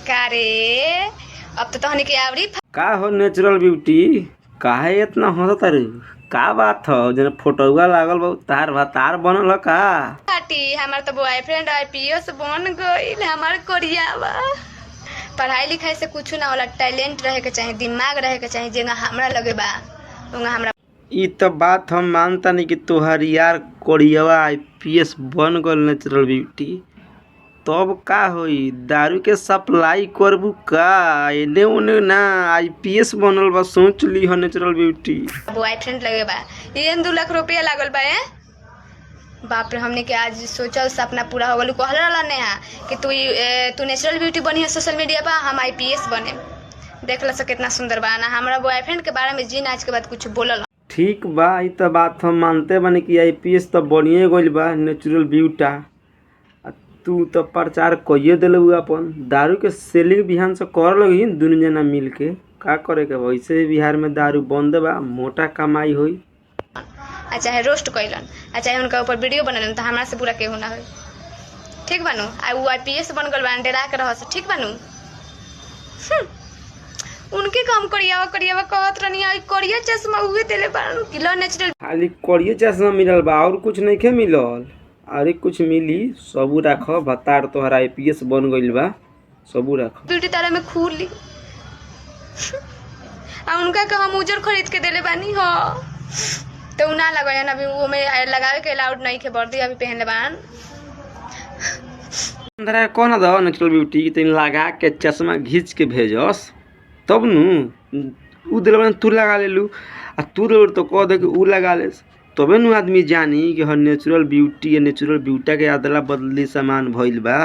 का रे अब तो तहनी के आवरी का हो नेचुरल ब्यूटी काहे इतना हंसत रे? का बात हो जने फोटोवा लागल बा तार भातार बनल ह का? पार्टी हमार तो बॉयफ्रेंड आईपीएस बन गइल हमार कोरियावा। पढ़ाई लिखाई से कुछ ना होला, टैलेंट रहे के चाहिए, दिमाग रहे के चाहिए, जेना हमरा लगे बा उंगा हमरा। ई तो बात हम मानता नहीं कि तोहार यार कोरियावा आईपीएस बन गल नेचुरल ब्यूटी, तब का होई? दारू के सप्लाई करबू का? एने ओने ना आईपीएस बनल बा, सोच ली हो नेचुरल ब्यूटी। बॉयफ्रेंड लगे बा ये 2 लाख रुपया लागल बा। बाप रे हमने के आज सोचल सपना पूरा हो गल। कहल रहला नेहा कि तू नेचुरल ब्यूटी बनी है सोशल मीडिया पर, हम आईपीएस बने। देख ला कितना सुंदर बा ना। हमरा बॉयफ्रेंड के बारे में जिन आज के बाद कुछ बोलल ठीक बा, ई तो बात हम मानते बानी कि आईपीएस तो बनिए गइल बा नेचुरल ब्यूटा। तू तो प्रचार कइए देले अपन दारू के सेलिंग बिहान से कर लगी दुनु जना मिल के। का करे के वैसे ही बिहार में दारू बंद बा, मोटा कमाई होई। चाहे रोस्ट कैलन चाहे उनका ऊपर वीडियो बनलन तो हमरा से बुरा केहू ना होई। ठीक बानू आ उ आईपीएस बन गल बा, डरा के रहस। ठीक बानू उनके काम करियावा कहत रहनी आई करिया चश्मा उहे देले बान किलो नेचुरल। खाली करिए चश्मा मिलल बा और कुछ नहीं के मिलल? अरे कुछ मिली, सबू रख। भतार तोहर आईपीएस बन गइल बा, सबू रख। ब्यूटी तारा में खुली आ उनका के हम उजर खरीद के देले बानी हो तो ना लगायन। अभी वो में लगावे के अलाउड नहीं के, वर्दी अभी पहन ले बान। अंदर कौन दो नेचुरल ब्यूटी तीन लगा के चश्मा घींच के भेजस तब नु उ दिल बन तू लगा लेलू आ तू तो कह दे कि उ लगा ले, तबे नु आदमी जानी कि हर नेचुरल ब्यूटी या नेचुरल ब्यूटा के अदला बदली सामान भइल बा।